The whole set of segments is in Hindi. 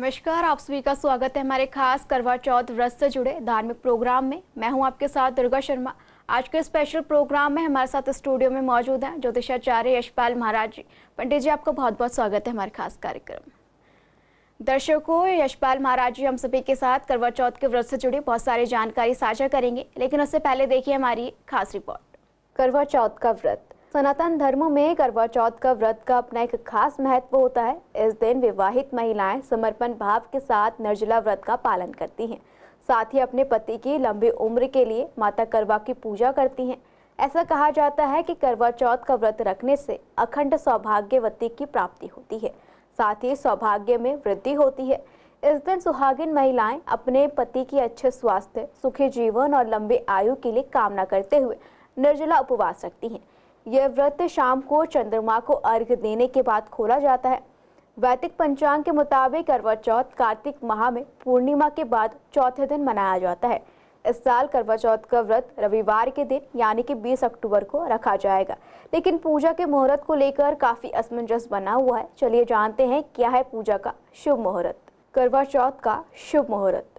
नमस्कार, आप सभी का स्वागत है हमारे खास करवा चौथ व्रत से जुड़े धार्मिक प्रोग्राम में। मैं हूं आपके साथ दुर्गा शर्मा। आज के स्पेशल प्रोग्राम में हमारे साथ स्टूडियो में मौजूद हैं ज्योतिषाचार्य यशपाल महाराज जी। पंडित जी, आपका बहुत बहुत स्वागत है हमारे खास कार्यक्रम। दर्शकों, यशपाल महाराज जी हम सभी के साथ करवा चौथ के व्रत से जुड़ी बहुत सारी जानकारी साझा करेंगे, लेकिन उससे पहले देखिए हमारी खास रिपोर्ट। करवा चौथ का व्रत। सनातन धर्म में करवा चौथ का व्रत का अपना एक खास महत्व होता है। इस दिन विवाहित महिलाएं समर्पण भाव के साथ निर्जला व्रत का पालन करती हैं। साथ ही अपने पति की लंबी उम्र के लिए माता करवा की पूजा करती हैं। ऐसा कहा जाता है कि करवा चौथ का व्रत रखने से अखंड सौभाग्यवती की प्राप्ति होती है, साथ ही सौभाग्य में वृद्धि होती है। इस दिन सुहागिन महिलाएं अपने पति की अच्छे स्वास्थ्य, सुखी जीवन और लंबी आयु के लिए कामना करते हुए निर्जला उपवास रखती हैं। यह व्रत शाम को चंद्रमा को अर्घ्य देने के बाद खोला जाता है। वैदिक पंचांग के मुताबिक करवा चौथ कार्तिक माह में पूर्णिमा के बाद चौथे दिन मनाया जाता है। इस साल करवा चौथ का व्रत रविवार के दिन यानी कि 20 अक्टूबर को रखा जाएगा, लेकिन पूजा के मुहूर्त को लेकर काफी असमंजस बना हुआ है। चलिए जानते हैं क्या है पूजा का शुभ मुहूर्त। करवा चौथ का शुभ मुहूर्त।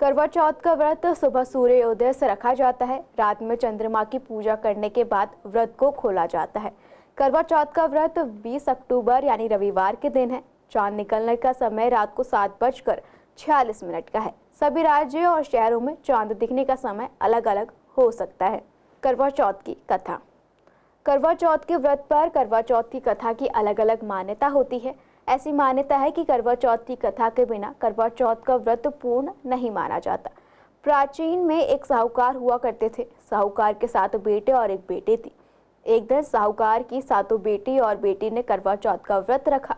करवा चौथ का व्रत सुबह सूर्योदय से रखा जाता है। रात में चंद्रमा की पूजा करने के बाद व्रत को खोला जाता है। करवा चौथ का व्रत 20 अक्टूबर यानी रविवार के दिन है। चांद निकलने का समय रात को 7:46 का है। सभी राज्यों और शहरों में चांद दिखने का समय अलग अलग हो सकता है। करवा चौथ की कथा। करवा चौथ के व्रत पर करवा चौथ की कथा की अलग अलग मान्यता होती है। ऐसी मान्यता है कि करवा चौथ की कथा के बिना करवा चौथ का व्रत पूर्ण नहीं माना जाता। प्राचीन में एक साहूकार हुआ करते थे। साहूकार के 7 बेटे और एक बेटी थी। एक दिन साहूकार की 7 बेटी और बेटी ने करवा चौथ का व्रत रखा।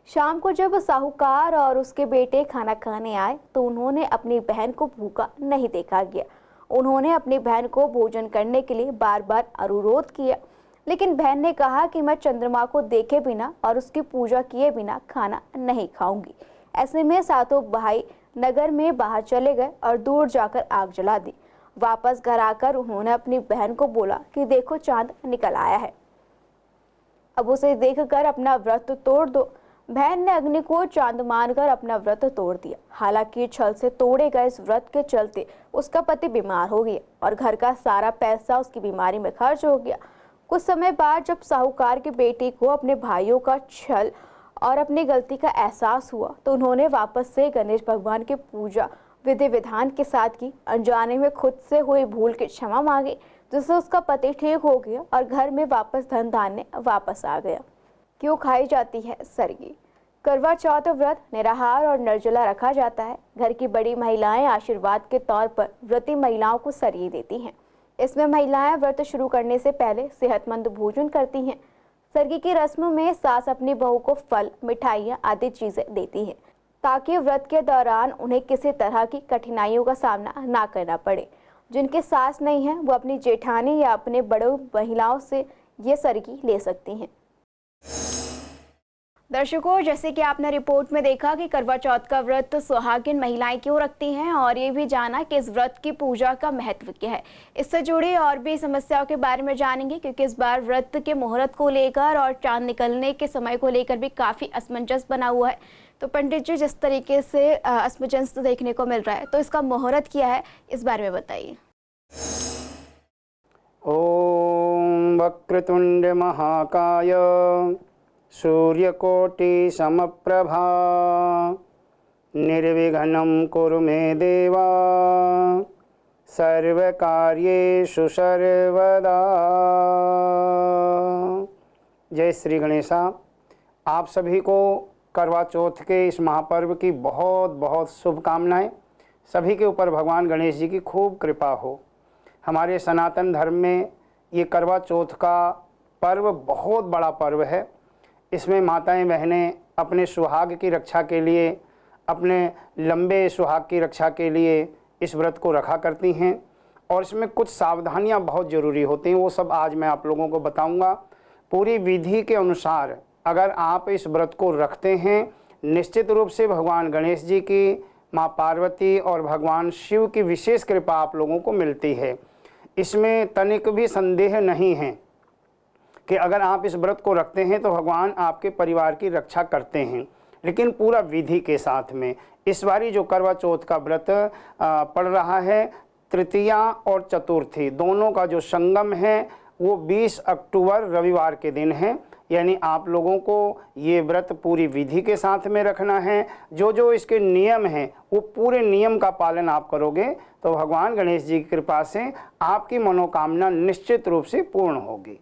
शाम को जब साहूकार और उसके बेटे खाना खाने आए तो उन्होंने अपनी बहन को भूखा नहीं देखा गया। उन्होंने अपनी बहन को भोजन करने के लिए बार बार अनुरोध किया, लेकिन बहन ने कहा कि मैं चंद्रमा को देखे बिना और उसकी पूजा किए बिना खाना नहीं खाऊंगी। ऐसे में सातों भाई नगर में बाहर चले गए और दूर जाकर आग जला दी। वापस घर आकर उन्होंने अपनी बहन को बोला कि देखो चांद निकल आया है, अब उसे देखकर अपना व्रत तोड़ दो। बहन ने अग्नि को चांद मानकर अपना व्रत तोड़ दिया। हालांकि छल से तोड़े गए इस व्रत के चलते उसका पति बीमार हो गया और घर का सारा पैसा उसकी बीमारी में खर्च हो गया। कुछ समय बाद जब साहूकार की बेटी को अपने भाइयों का छल और अपनी गलती का एहसास हुआ तो उन्होंने वापस से गणेश भगवान की पूजा विधि विधान के साथ की। अनजाने में खुद से हुई भूल की क्षमा मांगी, जिससे उसका पति ठीक हो गया और घर में वापस धन धान्य वापस आ गया। क्यों खाई जाती है सरगी? करवा चौथ व्रत निराहार और निर्जला रखा जाता है। घर की बड़ी महिलाएं आशीर्वाद के तौर पर व्रती महिलाओं को सरगी देती हैं। इसमें महिलाएं व्रत शुरू करने से पहले सेहतमंद भोजन करती हैं। सरगी की रस्म में सास अपनी बहू को फल, मिठाइयां आदि चीजें देती है ताकि व्रत के दौरान उन्हें किसी तरह की कठिनाइयों का सामना ना करना पड़े। जिनके सास नहीं है वो अपनी जेठानी या अपने बड़ों महिलाओं से ये सरगी ले सकती हैं। दर्शकों, जैसे कि आपने रिपोर्ट में देखा कि करवा चौथ का व्रत सुहागिन महिलाएं क्यों रखती हैं और ये भी जाना कि इस व्रत की पूजा का महत्व क्या है। इससे जुड़ी और भी समस्याओं के बारे में जानेंगे, क्योंकि इस बार व्रत के मुहूर्त को लेकर और चांद निकलने के समय को लेकर भी काफी असमंजस बना हुआ है। तो पंडित जी, जिस तरीके से असमंजस देखने को मिल रहा है, तो इसका मुहूर्त क्या है, इस बारे में बताइए। ओम वक्रतुंड महाकाय सूर्यकोटि समप्रभा निर्विघ्नं कुरु मे देवा सर्वकार्येषु सर्वदा। जय श्री गणेशा। आप सभी को करवा चौथ के इस महापर्व की बहुत बहुत शुभकामनाएं। सभी के ऊपर भगवान गणेश जी की खूब कृपा हो। हमारे सनातन धर्म में ये करवा चौथ का पर्व बहुत बड़ा पर्व है। इसमें माताएं बहनें अपने सुहाग की रक्षा के लिए, अपने लंबे सुहाग की रक्षा के लिए इस व्रत को रखा करती हैं और इसमें कुछ सावधानियां बहुत ज़रूरी होती हैं। वो सब आज मैं आप लोगों को बताऊंगा। पूरी विधि के अनुसार अगर आप इस व्रत को रखते हैं, निश्चित रूप से भगवान गणेश जी की, माँ पार्वती और भगवान शिव की विशेष कृपा आप लोगों को मिलती है। इसमें तनिक भी संदेह नहीं है कि अगर आप इस व्रत को रखते हैं तो भगवान आपके परिवार की रक्षा करते हैं। लेकिन पूरा विधि के साथ में। इस बारी जो करवा चौथ का व्रत पड़ रहा है, तृतीया और चतुर्थी दोनों का जो संगम है वो 20 अक्टूबर रविवार के दिन है। यानी आप लोगों को ये व्रत पूरी विधि के साथ में रखना है। जो जो इसके नियम हैं वो पूरे नियम का पालन आप करोगे तो भगवान गणेश जी की कृपा से आपकी मनोकामना निश्चित रूप से पूर्ण होगी।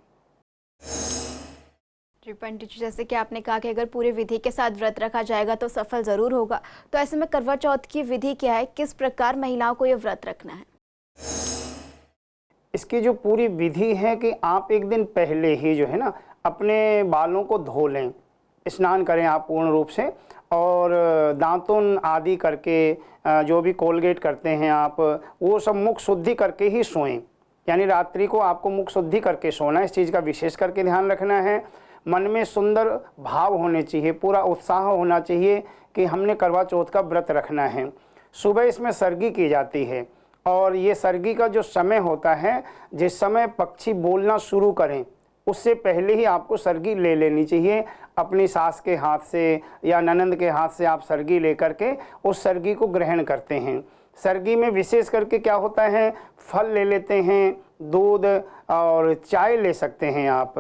जी पंडित जी, जैसे कि आपने कहा कि अगर पूरे विधि के साथ व्रत रखा जाएगा तो सफल ज़रूर होगा, तो ऐसे में करवा चौथ की विधि क्या है, किस प्रकार महिलाओं को ये व्रत रखना है? इसकी जो पूरी विधि है कि आप एक दिन पहले ही जो है ना अपने बालों को धो लें, स्नान करें आप पूर्ण रूप से, और दांतुन आदि करके जो भी कोलगेट करते हैं आप वो सब मुख शुद्धि करके ही सोएं। यानी रात्रि को आपको मुख शुद्धि करके सोना है, इस चीज़ का विशेष करके ध्यान रखना है। मन में सुंदर भाव होने चाहिए, पूरा उत्साह होना चाहिए कि हमने करवा चौथ का व्रत रखना है। सुबह इसमें सरगी की जाती है और ये सरगी का जो समय होता है, जिस समय पक्षी बोलना शुरू करें उससे पहले ही आपको सरगी ले लेनी चाहिए। अपनी सास के हाथ से या ननंद के हाथ से आप सरगी लेकर के उस सरगी को ग्रहण करते हैं। सरगी में विशेष करके क्या होता है, फल ले लेते हैं, दूध और चाय ले सकते हैं आप।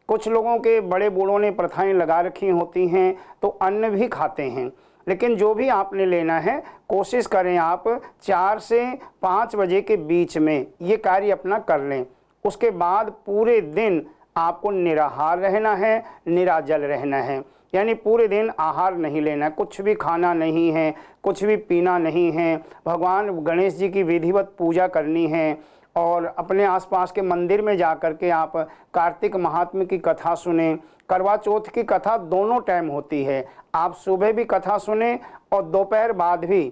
कुछ लोगों के बड़े बूढ़ों ने प्रथाएं लगा रखी होती हैं तो अन्न भी खाते हैं, लेकिन जो भी आपने लेना है कोशिश करें आप 4 से 5 बजे के बीच में ये कार्य अपना कर लें। उसके बाद पूरे दिन आपको निराहार रहना है, निराजल रहना है। यानी पूरे दिन आहार नहीं लेना, कुछ भी खाना नहीं है, कुछ भी पीना नहीं है। भगवान गणेश जी की विधिवत पूजा करनी है और अपने आसपास के मंदिर में जा कर के आप कार्तिक महात्म्य की कथा सुने। करवा चौथ की कथा दोनों टाइम होती है, आप सुबह भी कथा सुने और दोपहर बाद भी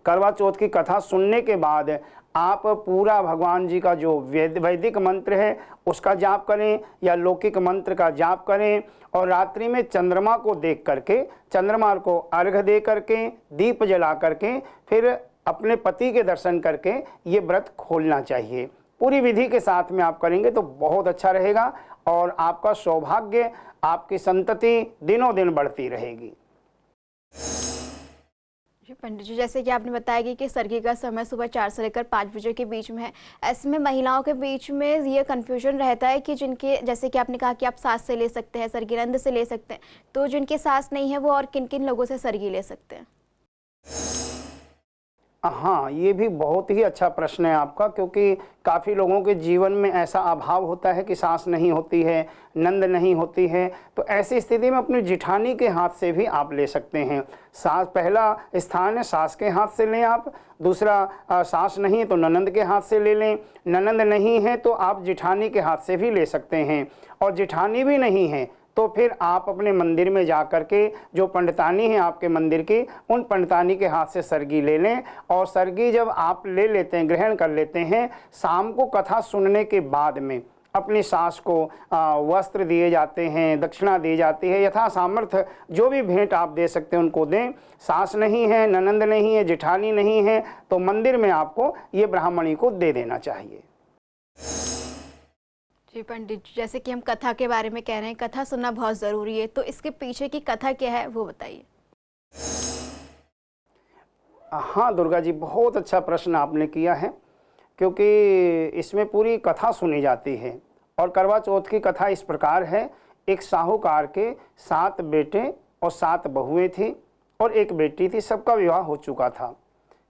करवा चौथ की कथा सुनने के बाद आप पूरा भगवान जी का जो वैदिक मंत्र है उसका जाप करें या लौकिक मंत्र का जाप करें। और रात्रि में चंद्रमा को देख करके, चंद्रमा को अर्घ दे करके, दीप जला करके फिर अपने पति के दर्शन करके ये व्रत खोलना चाहिए। पूरी विधि के साथ में आप करेंगे तो बहुत अच्छा रहेगा और आपका सौभाग्य, आपकी संतति दिनों दिन बढ़ती रहेगी। जी पंडित जी, जैसे कि आपने बताया कि सरगी का समय सुबह 4 से लेकर 5 बजे के बीच में है। ऐसे में महिलाओं के बीच में ये कन्फ्यूजन रहता है कि जिनके, जैसे कि आपने कहा कि आप सास से ले सकते हैं, सरगी नंद से ले सकते हैं, तो जिनके सास नहीं है वो और किन किन लोगों से सरगी ले सकते हैं? हाँ, ये भी बहुत ही अच्छा प्रश्न है आपका, क्योंकि काफ़ी लोगों के जीवन में ऐसा अभाव होता है कि सास नहीं होती है, नंद नहीं होती है। तो ऐसी स्थिति में अपनी जिठानी के हाथ से भी आप ले सकते हैं। सास पहला स्थान है, सास के हाथ से लें आप। दूसरा, सास नहीं है तो ननंद के हाथ से ले लें। ननंद नहीं है तो आप जिठानी के हाथ से भी ले सकते हैं। और जिठानी भी नहीं है तो फिर आप अपने मंदिर में जा कर के जो पंडितानी हैं आपके मंदिर की, उन पंडितानी के हाथ से सरगी ले लें। और सरगी जब आप ले लेते हैं, ग्रहण कर लेते हैं, शाम को कथा सुनने के बाद में अपनी सास को वस्त्र दिए जाते हैं, दक्षिणा दी जाती है, यथा सामर्थ्य जो भी भेंट आप दे सकते हैं उनको दें। सास नहीं है, ननंद नहीं है, जिठानी नहीं है तो मंदिर में आपको ये ब्राह्मणी को दे देना चाहिए। जी पंडित जी, जैसे कि हम कथा के बारे में कह रहे हैं, कथा सुनना बहुत ज़रूरी है, तो इसके पीछे की कथा क्या है वो बताइए। हाँ दुर्गा जी, बहुत अच्छा प्रश्न आपने किया है, क्योंकि इसमें पूरी कथा सुनी जाती है। और करवा चौथ की कथा इस प्रकार है, एक साहूकार के 7 बेटे और 7 बहुएं थी और एक बेटी थी, सबका विवाह हो चुका था।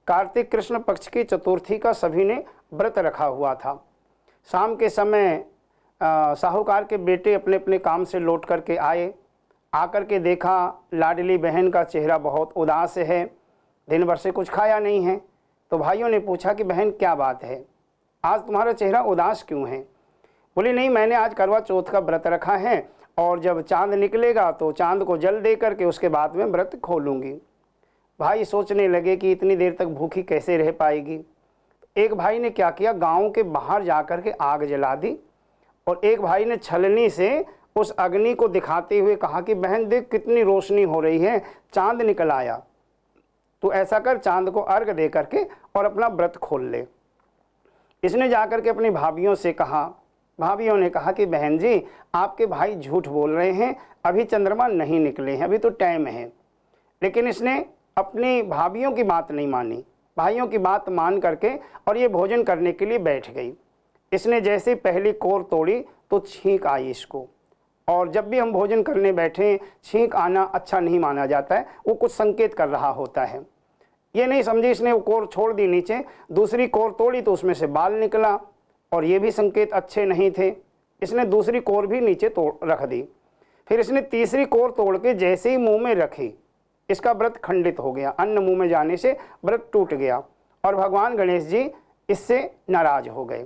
कार्तिक कृष्ण पक्ष की चतुर्थी का सभी ने व्रत रखा हुआ था। शाम के समय साहूकार के बेटे अपने अपने काम से लौट करके आए। आकर के देखा लाडली बहन का चेहरा बहुत उदास है, दिन भर से कुछ खाया नहीं है। तो भाइयों ने पूछा कि बहन क्या बात है, आज तुम्हारा चेहरा उदास क्यों है? बोली नहीं, मैंने आज करवा चौथ का व्रत रखा है और जब चांद निकलेगा तो चांद को जल दे करके उसके बाद में व्रत खोलूँगी। भाई सोचने लगे कि इतनी देर तक भूखी कैसे रह पाएगी। एक भाई ने क्या किया, गाँव के बाहर जा कर के आग जला दी और एक भाई ने छलनी से उस अग्नि को दिखाते हुए कहा कि बहन देख कितनी रोशनी हो रही है, चांद निकल आया, तो ऐसा कर चांद को अर्घ दे करके और अपना व्रत खोल ले। इसने जाकर के अपनी भाभियों से कहा। भाभियों ने कहा कि बहन जी आपके भाई झूठ बोल रहे हैं, अभी चंद्रमा नहीं निकले हैं, अभी तो टाइम है। लेकिन इसने अपनी भाभीियों की बात नहीं मानी, भाइयों की बात मान करके और ये भोजन करने के लिए बैठ गई। इसने जैसे पहली कोर तोड़ी तो छींक आई इसको, और जब भी हम भोजन करने बैठे छींक आना अच्छा नहीं माना जाता है, वो कुछ संकेत कर रहा होता है। ये नहीं समझी, इसने वो कोर छोड़ दी नीचे, दूसरी कोर तोड़ी तो उसमें से बाल निकला, और ये भी संकेत अच्छे नहीं थे। इसने दूसरी कोर भी नीचे तोड़ रख दी। फिर इसने तीसरी कोर तोड़ के जैसे ही मुंह में रखी, इसका व्रत खंडित हो गया, अन्न मुंह में जाने से व्रत टूट गया और भगवान गणेश जी इससे नाराज हो गए।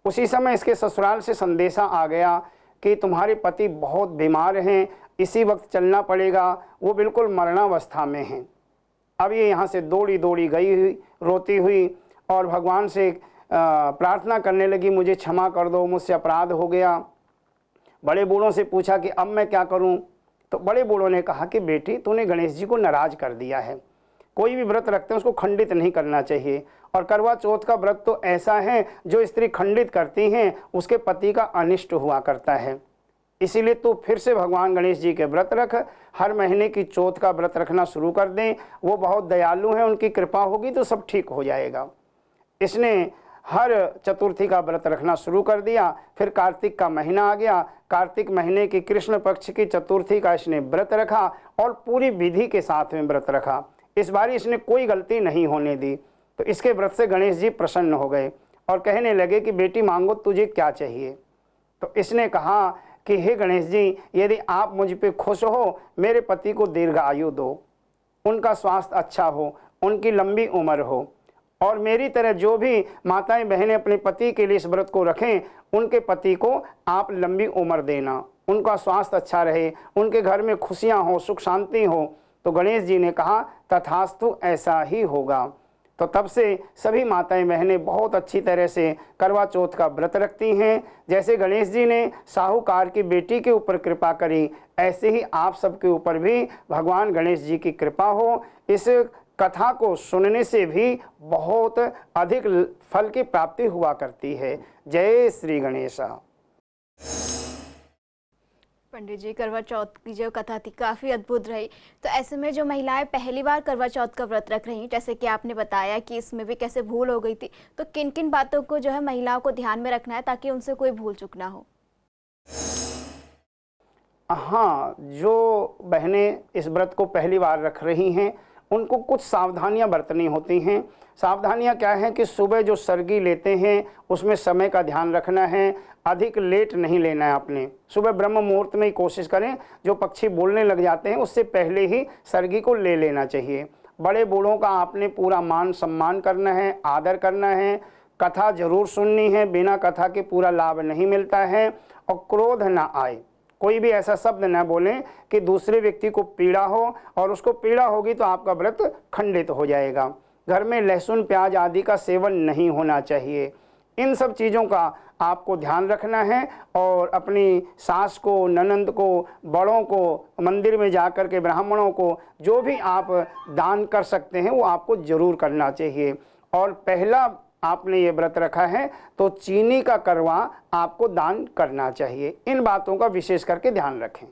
उसी समय इसके ससुराल से संदेशा आ गया कि तुम्हारे पति बहुत बीमार हैं, इसी वक्त चलना पड़ेगा, वो बिल्कुल मरणावस्था में हैं। अब ये यहाँ से दौड़ी दौड़ी गई हुई, रोती हुई, और भगवान से प्रार्थना करने लगी, मुझे क्षमा कर दो, मुझसे अपराध हो गया। बड़े बूढ़ों से पूछा कि अब मैं क्या करूं? तो बड़े बूढ़ों ने कहा कि बेटी, तूने गणेश जी को नाराज कर दिया है। कोई भी व्रत रखते हैं उसको खंडित नहीं करना चाहिए, और करवा चौथ का व्रत तो ऐसा है जो स्त्री खंडित करती हैं उसके पति का अनिष्ट हुआ करता है। इसीलिए तू फिर से भगवान गणेश जी के व्रत रख, हर महीने की चौथ का व्रत रखना शुरू कर दें। वो बहुत दयालु हैं, उनकी कृपा होगी तो सब ठीक हो जाएगा। इसने हर चतुर्थी का व्रत रखना शुरू कर दिया। फिर कार्तिक का महीना आ गया, कार्तिक महीने की कृष्ण पक्ष की चतुर्थी का इसने व्रत रखा और पूरी विधि के साथ में व्रत रखा। इस बार इसने कोई गलती नहीं होने दी। तो इसके व्रत से गणेश जी प्रसन्न हो गए और कहने लगे कि बेटी मांगो, तुझे क्या चाहिए? तो इसने कहा कि हे गणेश जी, यदि आप मुझ पे खुश हो, मेरे पति को दीर्घ आयु दो, उनका स्वास्थ्य अच्छा हो, उनकी लंबी उम्र हो, और मेरी तरह जो भी माताएं बहनें अपने पति के लिए इस व्रत को रखें, उनके पति को आप लंबी उम्र देना, उनका स्वास्थ्य अच्छा रहे, उनके घर में खुशियां हो, सुख शांति हो। तो गणेश जी ने कहा तथास्तु, ऐसा ही होगा। तो तब से सभी माताएं बहनें बहुत अच्छी तरह से करवा चौथ का व्रत रखती हैं। जैसे गणेश जी ने साहूकार की बेटी के ऊपर कृपा करी, ऐसे ही आप सबके ऊपर भी भगवान गणेश जी की कृपा हो। इस कथा को सुनने से भी बहुत अधिक फल की प्राप्ति हुआ करती है। जय श्री गणेशा। पंडित जी, करवा चौथ की जो कथा थी काफ़ी अद्भुत रही। तो ऐसे में जो महिलाएं पहली बार करवा चौथ का व्रत रख रही हैं, जैसे कि आपने बताया कि इसमें भी कैसे भूल हो गई थी, तो किन किन बातों को जो है महिलाओं को ध्यान में रखना है ताकि उनसे कोई भूल चूक ना हो? हाँ, जो बहनें इस व्रत को पहली बार रख रही हैं उनको कुछ सावधानियां बरतनी होती हैं। सावधानियां क्या हैं कि सुबह जो सरगी लेते हैं उसमें समय का ध्यान रखना है, अधिक लेट नहीं लेना है आपने। सुबह ब्रह्म मुहूर्त में ही कोशिश करें, जो पक्षी बोलने लग जाते हैं उससे पहले ही सरगी को ले लेना चाहिए। बड़े बूढ़ों का आपने पूरा मान सम्मान करना है, आदर करना है। कथा जरूर सुननी है, बिना कथा के पूरा लाभ नहीं मिलता है। और क्रोध ना आए, कोई भी ऐसा शब्द न बोलें कि दूसरे व्यक्ति को पीड़ा हो, और उसको पीड़ा होगी तो आपका व्रत खंडित हो जाएगा। घर में लहसुन प्याज आदि का सेवन नहीं होना चाहिए। इन सब चीज़ों का आपको ध्यान रखना है, और अपनी सास को, ननंद को, बड़ों को, मंदिर में जाकर के ब्राह्मणों को जो भी आप दान कर सकते हैं वो आपको जरूर करना चाहिए। और पहला आपने ये व्रत रखा है तो चीनी का करवा आपको दान करना चाहिए। इन बातों का विशेष करके ध्यान रखें।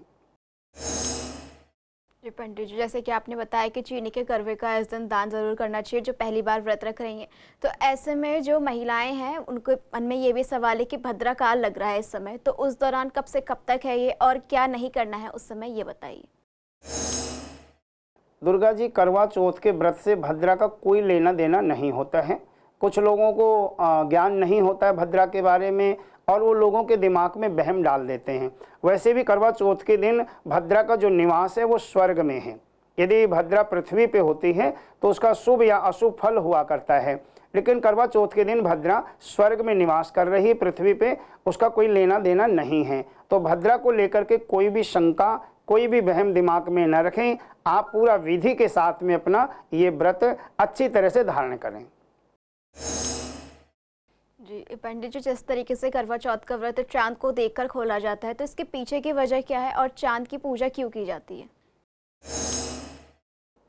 जी पंडित जी, जैसे कि आपने बताया कि चीनी के करवे का इस दिन दान जरूर करना चाहिए जो पहली बार व्रत रख रही हैं। तो ऐसे में जो महिलाएं हैं उनको मन में ये भी सवाल है कि भद्रा काल लग रहा है इस समय, तो उस दौरान कब से कब तक है ये और क्या नहीं करना है उस समय, ये बताइए। दुर्गा जी, करवा चौथ के व्रत से भद्रा का कोई लेना देना नहीं होता है। कुछ लोगों को ज्ञान नहीं होता है भद्रा के बारे में, और वो लोगों के दिमाग में वहम डाल देते हैं। वैसे भी करवा चौथ के दिन भद्रा का जो निवास है वो स्वर्ग में है। यदि भद्रा पृथ्वी पे होती है तो उसका शुभ या अशुभ फल हुआ करता है, लेकिन करवा चौथ के दिन भद्रा स्वर्ग में निवास कर रही, पृथ्वी पे उसका कोई लेना देना नहीं है। तो भद्रा को लेकर के कोई भी शंका, कोई भी वहम दिमाग में न रखें। आप पूरा विधि के साथ में अपना ये व्रत अच्छी तरह से धारण करें। जी पंडित जी, जिस तरीके से करवा चौथ का व्रत चांद को देखकर खोला जाता है, तो इसके पीछे की वजह क्या है और चांद की पूजा क्यों की जाती है?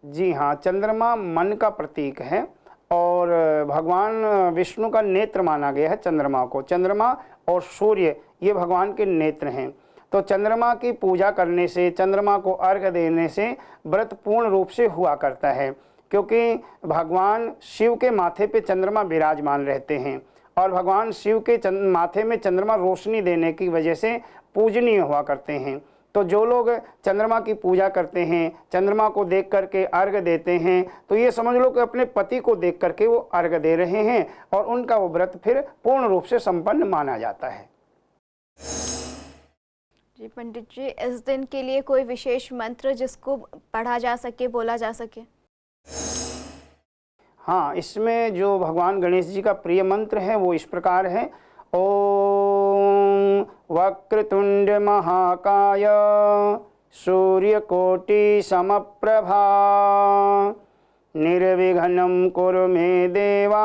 जी हाँ, चंद्रमा मन का प्रतीक है और भगवान विष्णु का नेत्र माना गया है चंद्रमा को। चंद्रमा और सूर्य ये भगवान के नेत्र हैं। तो चंद्रमा की पूजा करने से, चंद्रमा को अर्घ्य देने से व्रत पूर्ण रूप से हुआ करता है, क्योंकि भगवान शिव के माथे पे चंद्रमा विराजमान रहते हैं और भगवान शिव के माथे में चंद्रमा रोशनी देने की वजह से पूजनीय हुआ करते हैं। तो जो लोग चंद्रमा की पूजा करते हैं, चंद्रमा को देख करके अर्घ्य देते हैं, तो ये समझ लो कि अपने पति को देख करके वो अर्घ्य दे रहे हैं और उनका वो व्रत फिर पूर्ण रूप से संपन्न माना जाता है। जी पंडित जी, इस दिन के लिए कोई विशेष मंत्र जिसको पढ़ा जा सके, बोला जा सके? हाँ, इसमें जो भगवान गणेश जी का प्रिय मंत्र है वो इस प्रकार है। ओम वक्रतुंड महाकाय सूर्यकोटि समप्रभा निर्विघ्नं कुरु मे देवा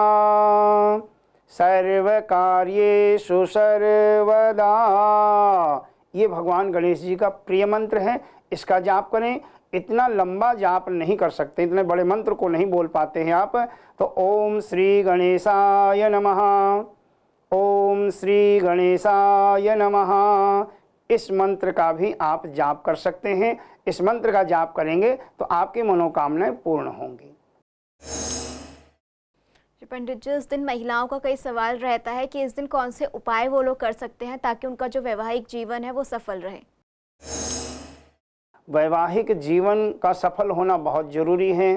सर्वकार्येषु सर्वदा। ये भगवान गणेश जी का प्रिय मंत्र है, इसका जाप करें। इतना लंबा जाप नहीं कर सकते, इतने बड़े मंत्र को नहीं बोल पाते हैं आप, तो ओम श्री गणेशाय नमः, ओम श्री गणेशाय नमः, इस मंत्र का भी आप जाप कर सकते हैं। इस मंत्र का जाप करेंगे तो आपकी मनोकामनाएं पूर्ण होंगी। पंडित जी, इस दिन महिलाओं का कई सवाल रहता है कि इस दिन कौन से उपाय वो लोग कर सकते हैं ताकि उनका जो वैवाहिक जीवन है वो सफल रहे? वैवाहिक जीवन का सफल होना बहुत ज़रूरी है।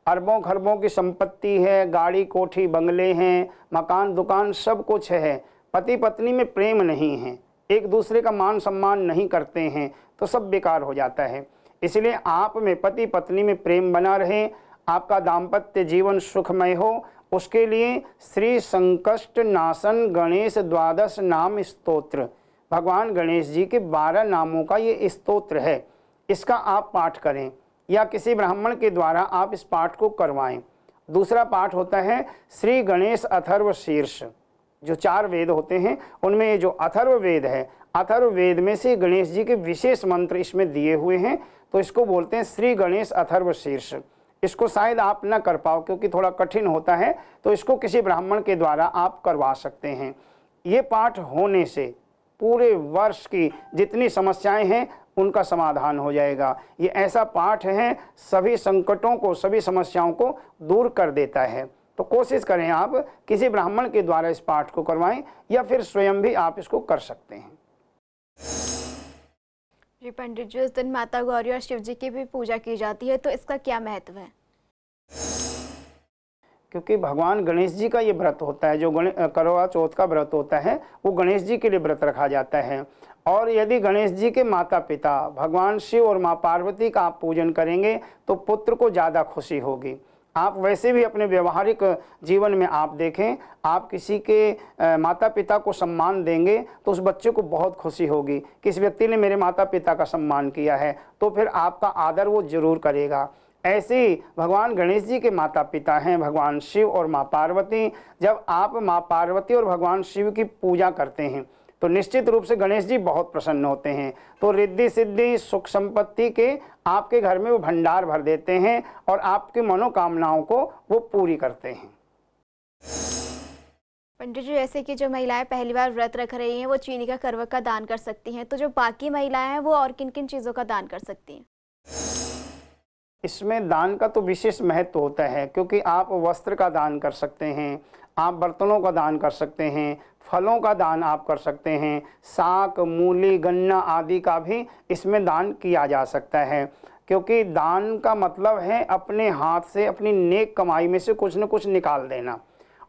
अरबों खरबों की संपत्ति है, गाड़ी कोठी बंगले हैं, मकान दुकान सब कुछ है, पति पत्नी में प्रेम नहीं है, एक दूसरे का मान सम्मान नहीं करते हैं, तो सब बेकार हो जाता है। इसलिए आप में पति पत्नी में प्रेम बना रहे, आपका दाम्पत्य जीवन सुखमय हो, उसके लिए श्री संकष्ट नाशन गणेश द्वादश नाम स्तोत्र, भगवान गणेश जी के 12 नामों का ये स्तोत्र है, इसका आप पाठ करें या किसी ब्राह्मण के द्वारा आप इस पाठ को करवाएं। दूसरा पाठ होता है श्री गणेश अथर्व शीर्ष। जो 4 वेद होते हैं उनमें ये जो अथर्व वेद है, अथर्व वेद में से गणेश जी के विशेष मंत्र इसमें दिए हुए हैं, तो इसको बोलते हैं श्री गणेश अथर्व शीर्ष। इसको शायद आप न कर पाओ क्योंकि थोड़ा कठिन होता है, तो इसको किसी ब्राह्मण के द्वारा आप करवा सकते हैं। ये पाठ होने से पूरे वर्ष की जितनी समस्याएं हैं उनका समाधान हो जाएगा। ये ऐसा पाठ है, सभी संकटों को, सभी समस्याओं को दूर कर देता है। तो कोशिश करें आप किसी ब्राह्मण के द्वारा इस पाठ को करवाएं या फिर स्वयं भी आप इसको कर सकते हैं। जी पंडित जी, इस दिन माता गौरी और शिव जी की भी पूजा की जाती है, तो इसका क्या महत्व है? क्योंकि भगवान गणेश जी का ये व्रत होता है, जो करवा चौथ का व्रत होता है वो गणेश जी के लिए व्रत रखा जाता है। और यदि गणेश जी के माता पिता भगवान शिव और माँ पार्वती का आप पूजन करेंगे तो पुत्र को ज़्यादा खुशी होगी। आप वैसे भी अपने व्यवहारिक जीवन में आप देखें, आप किसी के माता पिता को सम्मान देंगे तो उस बच्चे को बहुत खुशी होगी कि इस व्यक्ति ने मेरे माता पिता का सम्मान किया है, तो फिर आपका आदर वो जरूर करेगा। ऐसे ही भगवान गणेश जी के माता पिता हैं भगवान शिव और माँ पार्वती। जब आप माँ पार्वती और भगवान शिव की पूजा करते हैं तो निश्चित रूप से गणेश जी बहुत प्रसन्न होते हैं, तो रिद्धि सिद्धि सुख संपत्ति के आपके घर में वो भंडार भर देते हैं और आपकी मनोकामनाओं को वो पूरी करते हैं। पंडित जी, जैसे कि जो महिलाएं पहली बार व्रत रख रही हैं वो चीनी का करवा का दान कर सकती हैं, तो जो बाकी महिलाएं हैं वो और किन किन चीज़ों का दान कर सकती हैं? इसमें दान का तो विशेष महत्व होता है, क्योंकि आप वस्त्र का दान कर सकते हैं, आप बर्तनों का दान कर सकते हैं, फलों का दान आप कर सकते हैं, साग मूली गन्ना आदि का भी इसमें दान किया जा सकता है। क्योंकि दान का मतलब है अपने हाथ से अपनी नेक कमाई में से कुछ न कुछ निकाल देना,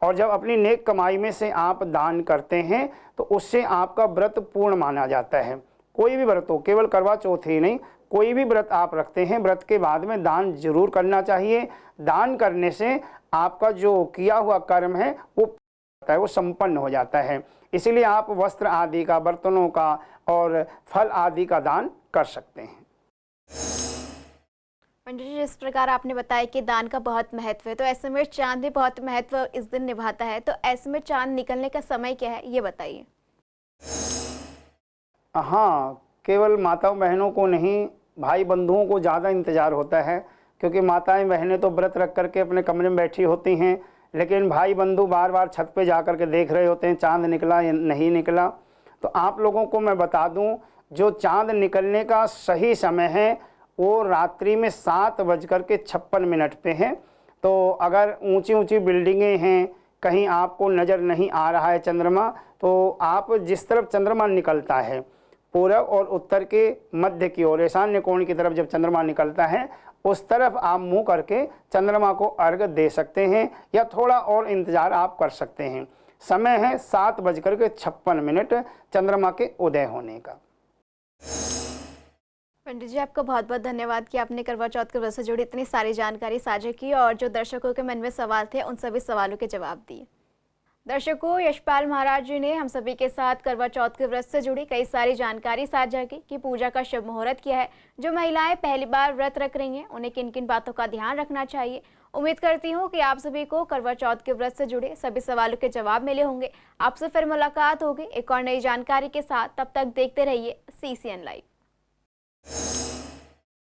और जब अपनी नेक कमाई में से आप दान करते हैं तो उससे आपका व्रत पूर्ण माना जाता है। कोई भी व्रत हो, केवल करवा चौथ ही नहीं, कोई भी व्रत आप रखते हैं, व्रत के बाद में दान जरूर करना चाहिए। दान करने से आपका जो किया हुआ कर्म है वो संपन्न हो जाता है। इसीलिए आप वस्त्र आदि का, बर्तनों का और फल आदि का दान कर सकते हैं। पंडित जी, जिस प्रकार आपने बताया कि दान का बहुत महत्व है, तो ऐसे में चांद भी बहुत महत्व इस दिन निभाता है, तो ऐसे में चांद निकलने का समय क्या है ये बताइए। हाँ, केवल माताओं बहनों को नहीं, भाई बंधुओं को ज़्यादा इंतज़ार होता है, क्योंकि माताएं बहनें तो व्रत रख करके अपने कमरे में बैठी होती हैं, लेकिन भाई बंधु बार बार छत पे जा कर के देख रहे होते हैं चांद निकला या नहीं निकला। तो आप लोगों को मैं बता दूं, जो चाँद निकलने का सही समय है वो रात्रि में 7:56 पे है। तो अगर ऊंची ऊंची बिल्डिंगें हैं, कहीं आपको नज़र नहीं आ रहा है चंद्रमा, तो आप जिस तरफ चंद्रमा निकलता है पूरब और उत्तर के मध्य की ओर ईशान्य कोण की तरफ जब चंद्रमा निकलता है उस तरफ आप मुंह करके चंद्रमा को अर्घ दे सकते हैं या थोड़ा और इंतज़ार आप कर सकते हैं। समय है 7:56 चंद्रमा के उदय होने का। पंडित जी, आपका बहुत बहुत धन्यवाद कि आपने करवा चौथ के व्रत से जुड़ी इतनी सारी जानकारी साझा की और जो दर्शकों के मन में सवाल थे उन सभी सवालों के जवाब दिए। दर्शकों, यशपाल महाराज जी ने हम सभी के साथ करवा चौथ के व्रत से जुड़ी कई सारी जानकारी साझा की कि पूजा का शुभ मुहूर्त किया है। जो महिलाएं पहली बार व्रत रख रही हैं उन्हें किन किन बातों का ध्यान रखना चाहिए। उम्मीद करती हूँ कि आप सभी को करवा चौथ के व्रत से जुड़े सभी सवालों के जवाब मिले होंगे। आपसे फिर मुलाकात होगी एक और नई जानकारी के साथ। तब तक देखते रहिए CCN लाइव।